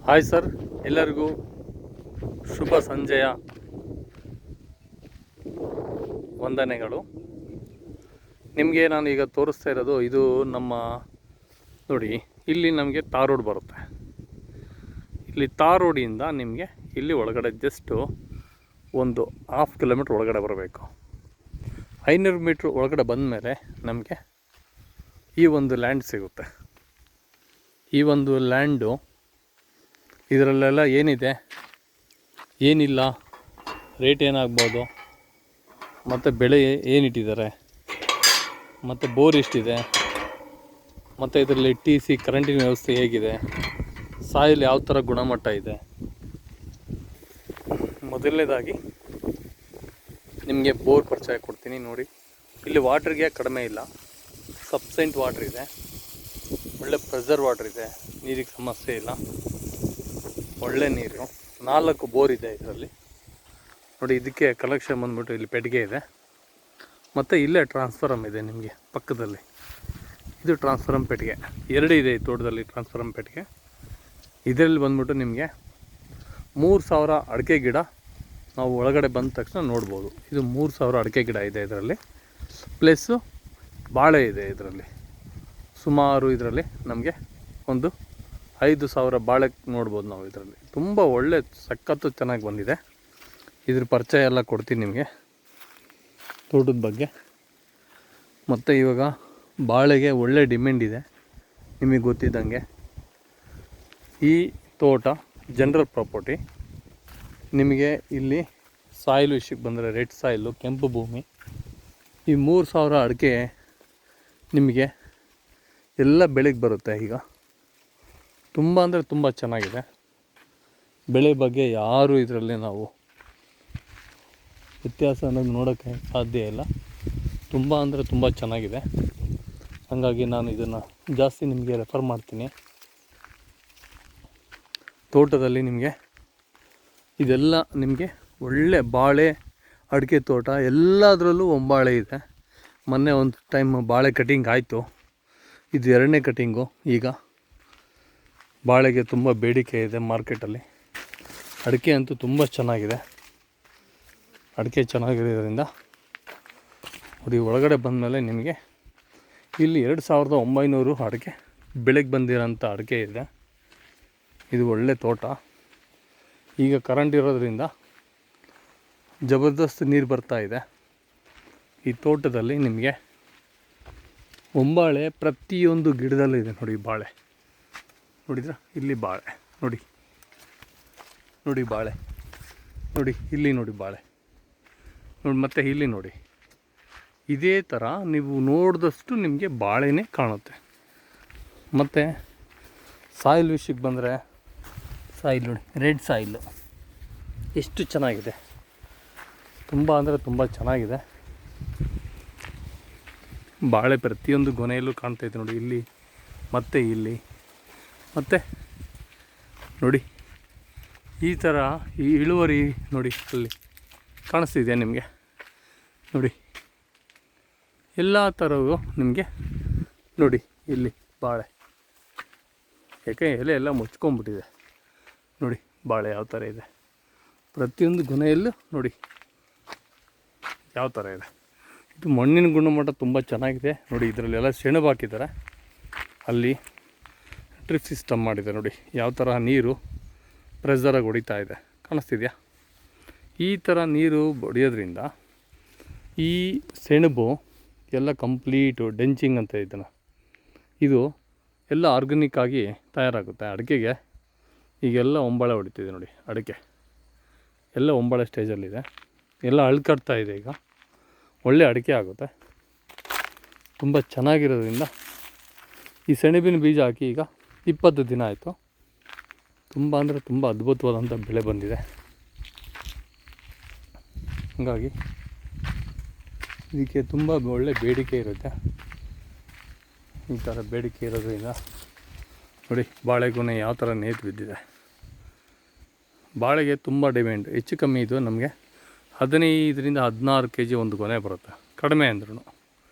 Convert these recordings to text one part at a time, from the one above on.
Hi sir, ಎಲ್ಲರಿಗೂ ಶುಭ ಸಂಜೆಯ ವಂದನೆಗಳು. ನಿಮಗೆ ನಾನು ಈಗ ತೋರಿಸ್ತಾ ಇರೋದು ಇದು ನಮ್ಮ ನೋಡಿ, ಇಲ್ಲಿ ನಮಗೆ ತಾರ್ ರೋಡ್ ಬರುತ್ತೆ. ಇಲ್ಲಿ ತಾರ್ ರೋಡಿಂದ ನಿಮಗೆ ಇಲ್ಲಿ ಒಳಗಡೆ ಜಸ್ಟು ಒಂದು 1/2 ಕಿಲೋಮೀಟ್ರ್ ಒಳಗಡೆ ಬರಬೇಕು. 500 ಮೀಟ್ರ್ ಒಳಗಡೆ ಬಂದ ಮೇಲೆ ನಮಗೆ ಈ ಒಂದು ಲ್ಯಾಂಡ್ ಸಿಗುತ್ತೆ. ಈ ಒಂದು ಲ್ಯಾಂಡು ಇದರಲ್ಲೆಲ್ಲ ಏನಿದೆ ಏನಿಲ್ಲ, ರೇಟ್ ಏನಾಗ್ಬೋದು, ಮತ್ತು ಬೆಳೆ ಏನಿಟ್ಟಿದ್ದಾರೆ, ಮತ್ತು ಬೋರ್ ಎಷ್ಟಿದೆ, ಮತ್ತು ಇದರಲ್ಲಿ TC ಕರೆಂಟಿನ ವ್ಯವಸ್ಥೆ ಹೇಗಿದೆ, ಸಾಯಿಲ್ ಯಾವ ಥರ ಗುಣಮಟ್ಟ ಇದೆ. ಮೊದಲನೇದಾಗಿ ನಿಮಗೆ ಬೋರ್ ಪರಿಚಯ ಕೊಡ್ತೀನಿ ನೋಡಿ. ಇಲ್ಲಿ ವಾಟ್ರಿಗೆ ಕಡಿಮೆ ಇಲ್ಲ, ಸಫಿಷಿಯೆಂಟ್ ವಾಟ್ರ್ ಇದೆ, ಒಳ್ಳೆ ಪ್ರೆಷರ್ ವಾಟ್ರ್ ಇದೆ, ನೀರಿಗೆ ಸಮಸ್ಯೆ ಇಲ್ಲ, ಒಳ್ಳೆ ನೀರು. 4 ಬೋರ್ ಇದೆ ಇದರಲ್ಲಿ ನೋಡಿ. ಇದಕ್ಕೆ ಕಲೆಕ್ಷನ್ ಬಂದ್ಬಿಟ್ಟು ಇಲ್ಲಿ ಪೆಟ್ಟಿಗೆ ಇದೆ, ಮತ್ತು ಇಲ್ಲೇ ಟ್ರಾನ್ಸ್ಫಾರಮ್ ಇದೆ ನಿಮಗೆ ಪಕ್ಕದಲ್ಲಿ. ಇದು ಟ್ರಾನ್ಸ್ಫಾರಮ್ ಪೆಟ್ಟಿಗೆ 2 ಇದೆ ಈ ತೋಟದಲ್ಲಿ. ಟ್ರಾನ್ಸ್ಫಾರಮ್ ಪೆಟ್ಟಿಗೆ ಇದರಲ್ಲಿ ಬಂದ್ಬಿಟ್ಟು ನಿಮಗೆ 3000 ಅಡಿಕೆ ಗಿಡ ನಾವು ಒಳಗಡೆ ಬಂದ ತಕ್ಷಣ ನೋಡ್ಬೋದು. ಇದು 3000 ಅಡಿಕೆ ಗಿಡ ಇದೆ ಇದರಲ್ಲಿ, ಪ್ಲಸ್ಸು ಬಾಳೆ ಇದೆ ಇದರಲ್ಲಿ. ಸುಮಾರು ಇದರಲ್ಲಿ ನಮಗೆ ಒಂದು 5000 ಬಾಳೆ ನೋಡ್ಬೋದು ನಾವು ಇದರಲ್ಲಿ. ತುಂಬ ಒಳ್ಳೆ ಸಖತ್ತು ಚೆನ್ನಾಗಿ ಬಂದಿದೆ. ಇದ್ರ ಪರಿಚಯ ಎಲ್ಲ ಕೊಡ್ತೀನಿ ನಿಮಗೆ ತೋಟದ ಬಗ್ಗೆ. ಮತ್ತು ಇವಾಗ ಬಾಳೆಗೆ ಒಳ್ಳೆ ಡಿಮ್ಯಾಂಡ್ ಇದೆ ನಿಮಗೆ ಗೊತ್ತಿದ್ದಂಗೆ. ಈ ತೋಟ ಜನರಲ್ ಪ್ರಾಪರ್ಟಿ. ನಿಮಗೆ ಇಲ್ಲಿ ಸಾಯಿಲ್ ವಿಷಯಕ್ಕೆ ಬಂದರೆ ರೆಡ್ ಸಾಯಿಲು, ಕೆಂಪು ಭೂಮಿ. ಈ 3000 ಅಡಿಕೆ ನಿಮಗೆ ಎಲ್ಲ ಬೆಳೆಗೆ ಬರುತ್ತೆ. ಈಗ ತುಂಬ ಅಂದರೆ ತುಂಬ ಚೆನ್ನಾಗಿದೆ. ಬೆಳೆ ಬಗ್ಗೆ ಯಾರೂ ಇದರಲ್ಲಿ ನಾವು ವ್ಯತ್ಯಾಸ ಅನ್ನೋದು ನೋಡೋಕ್ಕೆ ಸಾಧ್ಯ ಇಲ್ಲ. ತುಂಬ ಅಂದರೆ ತುಂಬ ಚೆನ್ನಾಗಿದೆ. ಹಾಗಾಗಿ ನಾನು ಇದನ್ನು ಜಾಸ್ತಿ ನಿಮಗೆ ರೆಫರ್ ಮಾಡ್ತೀನಿ. ತೋಟದಲ್ಲಿ ನಿಮಗೆ ಇದೆಲ್ಲ ನಿಮಗೆ ಒಳ್ಳೆ ಬಾಳೆ, ಅಡಿಕೆ ತೋಟ ಎಲ್ಲದರಲ್ಲೂ ಒಂಬಾಳೆ ಇದೆ. ಮೊನ್ನೆ ಒಂದು ಟೈಮ್ ಬಾಳೆ ಕಟಿಂಗ್ ಆಯಿತು, ಇದು 2ನೇ ಕಟಿಂಗು. ಈಗ ಬಾಳೆಗೆ ತುಂಬ ಬೇಡಿಕೆ ಇದೆ ಮಾರ್ಕೆಟಲ್ಲಿ. ಅಡಿಕೆ ಅಂತೂ ತುಂಬ ಚೆನ್ನಾಗಿದೆ. ಅಡಿಕೆ ಚೆನ್ನಾಗಿರೋದ್ರಿಂದ ನೋಡಿ, ಒಳಗಡೆ ಬಂದಮೇಲೆ ನಿಮಗೆ ಇಲ್ಲಿ 2900 ಅಡಿಕೆ ಬೆಳಗ್ಗೆ ಬಂದಿರೋಂಥ ಅಡಿಕೆ ಇದೆ. ಇದು ಒಳ್ಳೆ ತೋಟ. ಈಗ ಕರೆಂಟ್ ಇರೋದ್ರಿಂದ ಜಬರ್ದಸ್ತ್ ನೀರು ಬರ್ತಾ ಇದೆ. ಈ ತೋಟದಲ್ಲಿ ನಿಮಗೆ ಒಂಬಾಳೆ ಪ್ರತಿಯೊಂದು ಗಿಡದಲ್ಲೂ ಇದೆ ನೋಡಿ. ಬಾಳೆ ನೋಡಿದ್ರ, ಇಲ್ಲಿ ಬಾಳೆ ನೋಡಿ, ನೋಡಿ ಬಾಳೆ ನೋಡಿ, ಇಲ್ಲಿ ನೋಡಿ ಬಾಳೆ ನೋಡಿ, ಮತ್ತು ಇಲ್ಲಿ ನೋಡಿ. ಇದೇ ಥರ ನೀವು ನೋಡಿದಷ್ಟು ನಿಮಗೆ ಬಾಳೆನೇ ಕಾಣುತ್ತೆ. ಮತ್ತು ಸಾಯಿಲ್ ವಿಷಯಕ್ಕೆ ಬಂದರೆ ಸಾಯಿಲ್ ನೋಡಿ, ರೆಡ್ ಸಾಯಿಲು ಎಷ್ಟು ಚೆನ್ನಾಗಿದೆ. ತುಂಬ ಅಂದರೆ ತುಂಬ ಚೆನ್ನಾಗಿದೆ. ಬಾಳೆ ಪ್ರತಿಯೊಂದು ಗೊನೆಯಲ್ಲೂ ಕಾಣ್ತೈತೆ ನೋಡಿ, ಇಲ್ಲಿ ಮತ್ತು ಇಲ್ಲಿ. ಮತ್ತು ನೋಡಿ ಈ ಥರ ಈ ಇಳುವರಿ ನೋಡಿ, ಅಲ್ಲಿ ಕಾಣಿಸ್ತಿದೆಯಾ ನಿಮಗೆ ನೋಡಿ. ಎಲ್ಲ ಥರವೂ ನಿಮಗೆ ನೋಡಿ ಇಲ್ಲಿ ಬಾಳೆ, ಯಾಕೆ ಎಲೆ ಎಲ್ಲ ಮುಚ್ಕೊಂಡ್ಬಿಟ್ಟಿದೆ ನೋಡಿ. ಬಾಳೆ ಯಾವ ಥರ ಇದೆ, ಪ್ರತಿಯೊಂದು ಗೊನೆಯಲ್ಲೂ ನೋಡಿ ಯಾವ ಥರ ಇದೆ. ಇದು ಮಣ್ಣಿನ ಗುಣಮಟ್ಟ ತುಂಬ ಚೆನ್ನಾಗಿದೆ ನೋಡಿ. ಇದರಲ್ಲೆಲ್ಲ ಸೆಣಬು ಹಾಕಿದ್ದಾರೆ. ಅಲ್ಲಿ ಡ್ರಿಪ್ ಸಿಸ್ಟಮ್ ಮಾಡಿದೆ ನೋಡಿ, ಯಾವ ಥರ ನೀರು ಪ್ರೆಷರಾಗಿ ಹೊಡಿತಾ ಇದೆ, ಕಾಣಿಸ್ತಿದೆಯಾ? ಈ ಥರ ನೀರು ಹೊಡೆಯೋದ್ರಿಂದ ಈ ಸೆಣಬು ಎಲ್ಲ ಕಂಪ್ಲೀಟು ಡೆಂಚಿಂಗ್ ಅಂತ ಇದನ್ನು, ಇದು ಎಲ್ಲ ಆರ್ಗಾನಿಕ್ ಆಗಿ ತಯಾರಾಗುತ್ತೆ ಅಡಿಕೆಗೆ. ಈಗೆಲ್ಲ ಒಂಬಾಳೆ ಹೊಡಿತಿದೆ ನೋಡಿ, ಅಡಿಕೆ ಎಲ್ಲ ಒಂಬಾಳೆ ಸ್ಟೇಜಲ್ಲಿದೆ, ಎಲ್ಲ ಅಳ್ಕಡ್ತಾ ಇದೆ. ಈಗ ಒಳ್ಳೆ ಅಡಿಕೆ ಆಗುತ್ತೆ. ತುಂಬ ಚೆನ್ನಾಗಿರೋದ್ರಿಂದ ಈ ಸೆಣಬಿನ ಬೀಜ ಹಾಕಿ ಈಗ 20 ದಿನ ಆಯಿತು. ತುಂಬ ಅಂದರೆ ತುಂಬ ಅದ್ಭುತವಾದಂಥ ಬೆಳೆ ಬಂದಿದೆ. ಹಾಗಾಗಿ ಇದಕ್ಕೆ ತುಂಬ ಒಳ್ಳೆ ಬೇಡಿಕೆ ಇರುತ್ತೆ. ಈ ಥರ ಬೇಡಿಕೆ ಇರೋದ್ರಿಂದ ನೋಡಿ, ಬಾಳೆಗೊನೆ ಯಾವ ಥರ ನೇತು ಬಿದ್ದಿದೆ. ಬಾಳೆಗೆ ತುಂಬ ಡಿಮ್ಯಾಂಡ್. ಹೆಚ್ಚು ಕಮ್ಮಿ ಇದು ನಮಗೆ 15ರಿಂದ 16 kg ಒಂದು ಗೊನೆ ಬರುತ್ತೆ, ಕಡಿಮೆ ಅಂದ್ರೂ.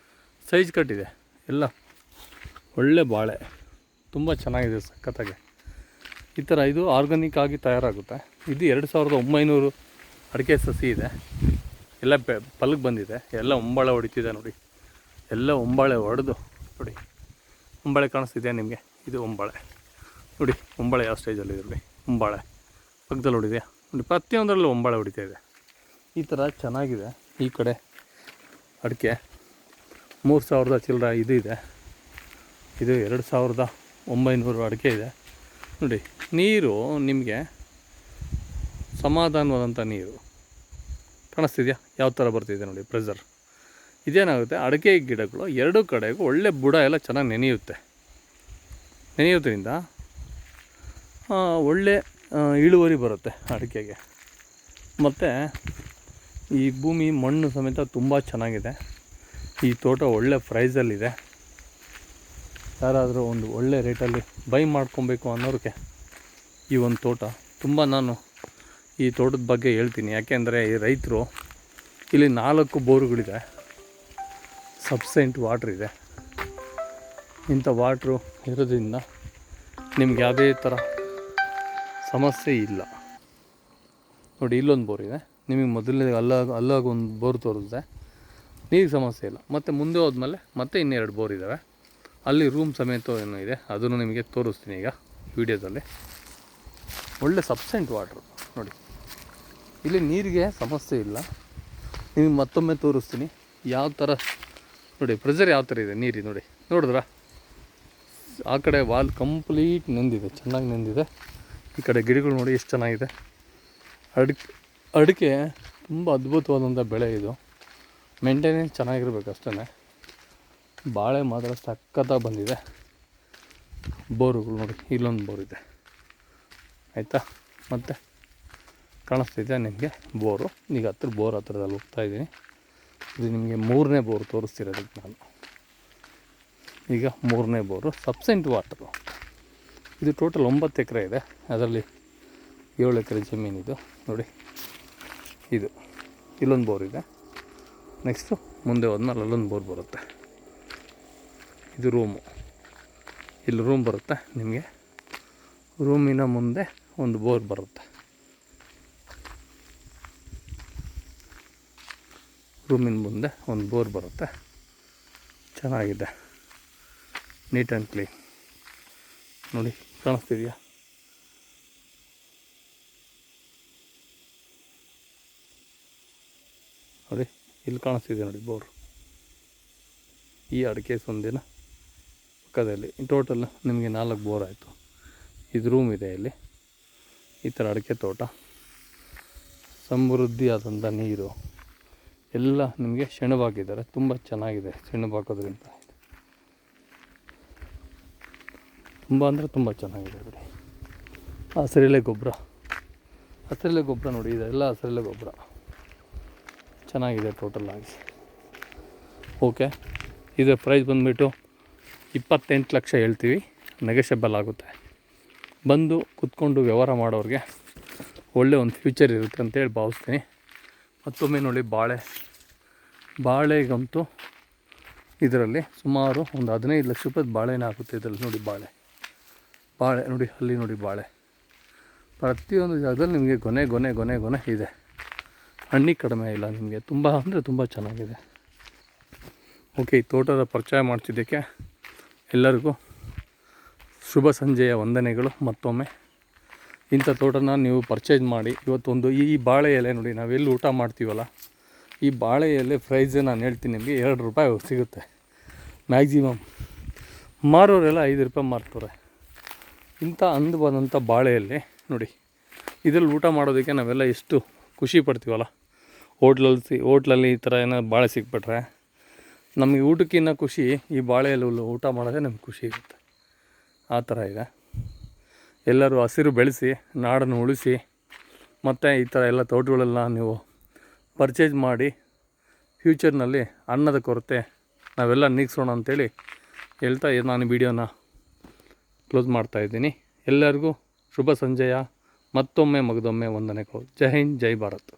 ಸೈಜ್ ಕಟ್ಟಿದೆ ಎಲ್ಲ, ಒಳ್ಳೆ ಬಾಳೆ ತುಂಬ ಚೆನ್ನಾಗಿದೆ ಸಖತ್ತಾಗಿ. ಈ ಥರ ಇದು ಆರ್ಗಾನಿಕ್ ಆಗಿ ತಯಾರಾಗುತ್ತೆ. ಇದು 2900 ಅಡಿಕೆ ಸಸಿ ಇದೆ. ಎಲ್ಲ ಪಲ್ಗೆ ಬಂದಿದೆ. ಎಲ್ಲ ಒಂಬಾಳೆ ಹೊಡಿತಿದೆ ನೋಡಿ. ಎಲ್ಲ ಒಂಬಾಳೆ ಹೊಡೆದು ನೋಡಿ. ಒಂಬಾಳೆ ಕಾಣಿಸ್ತಿದೆ ನಿಮಗೆ? ಇದು ಒಂಬಾಳೆ ನೋಡಿ. ಒಂಬಾಳೆ ಯಾವ ಸ್ಟೇಜಲ್ಲಿದೆ ನೋಡಿ. ಒಂಬಾಳೆ ಪಕ್ಕದಲ್ಲಿ ಹೊಡಿದೆ ನೋಡಿ. ಪ್ರತಿಯೊಂದರಲ್ಲೂ ಒಂಬಾಳೆ ಹೊಡಿತಾ ಇದೆ. ಈ ಥರ ಚೆನ್ನಾಗಿದೆ. ಈ ಕಡೆ ಅಡಿಕೆ 3000 ಚಿಲ್ಲರ ಇದು ಇದೆ. ಇದು 2900 ಅಡಿಕೆ ಇದೆ ನೋಡಿ. ನೀರು ನಿಮಗೆ ಸಮಾಧಾನವಾದಂಥ ನೀರು ಕಾಣಿಸ್ತಿದೆಯಾ? ಯಾವ ಥರ ಬರ್ತಿದೆ ನೋಡಿ ಪ್ರೆಷರ್. ಇದೇನಾಗುತ್ತೆ, ಅಡಿಕೆ ಗಿಡಗಳು ಎರಡೂ ಕಡೆಗೂ ಒಳ್ಳೆ ಬುಡ ಎಲ್ಲ ಚೆನ್ನಾಗಿ ನೆನೆಯೋದ್ರಿಂದ ಒಳ್ಳೆ ಇಳುವರಿ ಬರುತ್ತೆ ಅಡಿಕೆಗೆ. ಮತ್ತು ಈ ಭೂಮಿ ಮಣ್ಣು ಸಮೇತ ತುಂಬ ಚೆನ್ನಾಗಿದೆ. ಈ ತೋಟ ಒಳ್ಳೆ ಪ್ರೈಸಲ್ಲಿದೆ. ಯಾರಾದರೂ ಒಂದು ಒಳ್ಳೆ ರೇಟಲ್ಲಿ ಬೈ ಮಾಡ್ಕೊಬೇಕು ಅನ್ನೋರಿಗೆ ಈ ಒಂದು ತೋಟ ತುಂಬ, ನಾನು ಈ ತೋಟದ ಬಗ್ಗೆ ಹೇಳ್ತೀನಿ. ಯಾಕೆಂದರೆ ಈ ರೈತರು ಇಲ್ಲಿ 4 ಬೋರುಗಳಿದೆ, ಸಫಿಷಿಯೆಂಟ್ ವಾಟ್ರ್ ಇದೆ. ಇಂಥ ವಾಟ್ರು ಇರೋದ್ರಿಂದ ನಿಮ್ಗೆ ಯಾವುದೇ ಥರ ಸಮಸ್ಯೆ ಇಲ್ಲ ನೋಡಿ. ಇಲ್ಲೊಂದು ಬೋರ್ ಇದೆ ನಿಮಗೆ. ಮೊದಲನೇ ಅಲ್ಲಾಗ ಒಂದು ಬೋರ್ ತೋರಿಸಿದೆ, ನೀರಿಗೆ ಸಮಸ್ಯೆ ಇಲ್ಲ. ಮತ್ತು ಮುಂದೆ ಹೋದ್ಮೇಲೆ ಮತ್ತೆ ಇನ್ನೆರಡು ಬೋರ್ ಇದ್ದಾವೆ. ಅಲ್ಲಿ ರೂಮ್ ಸಮೇತ ಏನೋ ಇದೆ, ಅದನ್ನು ನಿಮಗೆ ತೋರಿಸ್ತೀನಿ ಈಗ ವಿಡಿಯೋದಲ್ಲಿ. ಒಳ್ಳೆ ಸಫಿಷಿಯೆಂಟ್ ವಾಟ್ರು ನೋಡಿ. ಇಲ್ಲಿ ನೀರಿಗೆ ಸಮಸ್ಯೆ ಇಲ್ಲ. ನಿಮಗೆ ಮತ್ತೊಮ್ಮೆ ತೋರಿಸ್ತೀನಿ ಯಾವ ಥರ ನೋಡಿ ಪ್ರೆಷರ್ ಯಾವ ಥರ ಇದೆ ನೀರು ನೋಡಿ. ನೋಡಿದ್ರಾ? ಆ ಕಡೆ ವಾಲ್ ಕಂಪ್ಲೀಟ್ ನೆಂದಿದೆ, ಚೆನ್ನಾಗಿ ನೆಂದಿದೆ. ಈ ಕಡೆ ಗಿಡಗಳು ನೋಡಿ ಎಷ್ಟು ಚೆನ್ನಾಗಿದೆ. ಅಡಿಕೆ ತುಂಬ ಅದ್ಭುತವಾದಂಥ ಬೆಳೆ ಇದು. ಮೇಂಟೆನೆನ್ಸ್ ಚೆನ್ನಾಗಿರ್ಬೇಕು ಅಷ್ಟೇ. ಬಾಳೆ ಮಾತ್ರ ಸಖತ್ತಾಗಿ ಬಂದಿದೆ. ಬೋರುಗಳು ನೋಡಿ, ಇಲ್ಲೊಂದು ಬೋರ್ ಇದೆ ಆಯಿತಾ. ಮತ್ತು ಕಾಣಿಸ್ತಿದೆ ನಿಮಗೆ ಬೋರು. ಈಗ ಬೋರ್ ಹತ್ರದಲ್ಲಿ ಹೋಗ್ತಾಯಿದ್ದೀನಿ. ಇದು ನಿಮಗೆ 3ನೇ ಬೋರ್ ತೋರಿಸ್ತಿರೋದಕ್ಕೆ ನಾನು. ಈಗ 3ನೇ ಬೋರು ಸಫಿಷಿಯೆಂಟ್ ವಾಟರು. ಇದು ಟೋಟಲ್ 9 ಎಕರೆ ಇದೆ. ಅದರಲ್ಲಿ 7 ಎಕರೆ ಜಮೀನಿದು ನೋಡಿ. ಇದು ಇಲ್ಲೊಂದು ಬೋರ್ ಇದೆ. ನೆಕ್ಸ್ಟು ಮುಂದೆ ಹೋದ್ಮೇಲೆ ಅಲ್ಲೊಂದು ಬೋರ್ ಬರುತ್ತೆ. ಇದು ರೂಮು. ಇಲ್ಲಿ ರೂಮ್ ಬರುತ್ತೆ ನಿಮಗೆ. ರೂಮಿನ ಮುಂದೆ ಒಂದು ಬೋರ್ ಬರುತ್ತೆ. ರೂಮಿನ ಮುಂದೆ ಒಂದು ಬೋರ್ ಬರುತ್ತೆ. ಚೆನ್ನಾಗಿದೆ, ನೀಟ್ ಆ್ಯಂಡ್ ಕ್ಲೀನ್ ನೋಡಿ. ಕಾಣಿಸ್ತಿದೆಯಾ? ನೋಡಿ, ಇಲ್ಲಿ ಕಾಣಿಸ್ತಿದೆ ನೋಡಿ ಬೋರ್. ಈ ಅಡಿಕೆ ಸಂದಿನ ಪಕ್ಕದಲ್ಲಿ ಟೋಟಲ್ ನಿಮಗೆ 4 ಬೋರ್ ಆಯಿತು. ಇದು ರೂಮ್ ಇದೆ ಇಲ್ಲಿ. ಈ ಥರ ಅಡಿಕೆ ತೋಟ, ಸಮೃದ್ಧಿಯಾದಂಥ ನೀರು ಎಲ್ಲ ನಿಮಗೆ ಸೆಣಬಾಕಿದ್ದಾರೆ. ತುಂಬ ಚೆನ್ನಾಗಿದೆ ಸೆಣಬಾಕೋದ್ರಿಂದ. ತುಂಬ ಅಂದರೆ ತುಂಬ ಚೆನ್ನಾಗಿದೆ ನೋಡಿ. ಹಸಿರೆಲೆ ಗೊಬ್ಬರ ನೋಡಿ. ಇದೆಲ್ಲ ಹಸಿರೆಲೆ ಗೊಬ್ಬರ ಚೆನ್ನಾಗಿದೆ ಟೋಟಲ್ ಆಗಿ. ಓಕೆ, ಇದು ಪ್ರೈಸ್ ಬಂದುಬಿಟ್ಟು 28 ಲಕ್ಷ ಹೇಳ್ತೀವಿ. ನೆಗೋಷಿಯಬಲ್ ಆಗುತ್ತೆ. ಬಂದು ಕುತ್ಕೊಂಡು ವ್ಯವಹಾರ ಮಾಡೋರಿಗೆ ಒಳ್ಳೆ ಒಂದು ಫ್ಯೂಚರ್ ಇರುತ್ತೆ ಅಂತೇಳಿ ಭಾವಿಸ್ತೀನಿ. ಮತ್ತೊಮ್ಮೆ ನೋಡಿ, ಬಾಳೆಗಂತೂ ಇದರಲ್ಲಿ ಸುಮಾರು ಒಂದು 15 ಲಕ್ಷ ರೂಪಾಯಿ ಬಾಳೆನೇ ಆಗುತ್ತೆ ಇದರಲ್ಲಿ ನೋಡಿ. ಬಾಳೆ ನೋಡಿ, ಅಲ್ಲಿ ನೋಡಿ ಬಾಳೆ. ಪ್ರತಿಯೊಂದು ಜಾಗದಲ್ಲಿ ನಿಮಗೆ ಗೊನೆ ಇದೆ. ಹಣ್ಣಿಗೆ ಕಡಿಮೆ ಇಲ್ಲ ನಿಮಗೆ. ತುಂಬ ಅಂದರೆ ತುಂಬ ಚೆನ್ನಾಗಿದೆ. ಓಕೆ, ಈ ತೋಟದ ಪರಿಚಯ ಮಾಡ್ತಿದ್ದಕ್ಕೆ ಎಲ್ಲರಿಗೂ ಶುಭ ಸಂಜೆಯ ವಂದನೆಗಳು. ಮತ್ತೊಮ್ಮೆ ಇಂಥ ತೋಟನ ನೀವು ಪರ್ಚೇಸ್ ಮಾಡಿ. ಇವತ್ತೊಂದು ಈ ಬಾಳೆ ಎಲೆ ನೋಡಿ, ನಾವೆಲ್ಲಿ ಊಟ ಮಾಡ್ತೀವಲ್ಲ, ಈ ಬಾಳೆ ಎಲೆ ಪ್ರೈಸ್ ನಾನು ಹೇಳ್ತೀನಿ ನಿಮಗೆ, 2 ರೂಪಾಯಿ ಸಿಗುತ್ತೆ ಮ್ಯಾಕ್ಸಿಮಮ್. ಮಾರೋರೆಲ್ಲ 5 ರೂಪಾಯಿ ಮಾರ್ತಾರೆ. ಇಂಥ ಅಂದವಾದಂಥ ಬಾಳೆಯಲ್ಲಿ ನೋಡಿ, ಇದರಲ್ಲಿ ಊಟ ಮಾಡೋದಕ್ಕೆ ನಾವೆಲ್ಲ ಎಷ್ಟು ಖುಷಿ ಪಡ್ತೀವಲ್ಲ. ಹೋಟ್ಲಲ್ಲಿ ಈ ಥರ ಏನೋ ಬಾಳೆ ಸಿಕ್ಬಿಟ್ರೆ ನಮಗೆ ಊಟಕ್ಕಿಂತ ಖುಷಿ ಈ ಬಾಳೆಯಲ್ಲಿ ಊಟ ಮಾಡೋದೇ ನಮ್ಗೆ ಖುಷಿ ಇರುತ್ತೆ. ಆ ಥರ ಇದೆ. ಎಲ್ಲರೂ ಹಸಿರು ಬೆಳೆಸಿ, ನಾಡನ್ನು ಉಳಿಸಿ, ಮತ್ತು ಈ ಥರ ಎಲ್ಲ ತೋಟಗಳೆಲ್ಲ ನೀವು ಪರ್ಚೇಸ್ ಮಾಡಿ ಫ್ಯೂಚರ್ನಲ್ಲಿ ಅನ್ನದ ಕೊರತೆ ನಾವೆಲ್ಲ ನೀಗಿಸೋಣ ಅಂಥೇಳಿ ಹೇಳ್ತಾ ನಾನು ವಿಡಿಯೋನ ಕ್ಲೋಸ್ ಮಾಡ್ತಾಯಿದ್ದೀನಿ. ಎಲ್ಲರಿಗೂ ಶುಭ ಸಂಜೆಯ ಮತ್ತೊಮ್ಮೆ ಮಗದೊಮ್ಮೆ ವಂದನೆಗಳು. ಜೈ ಹಿಂದ್, ಜೈ ಭಾರತ್.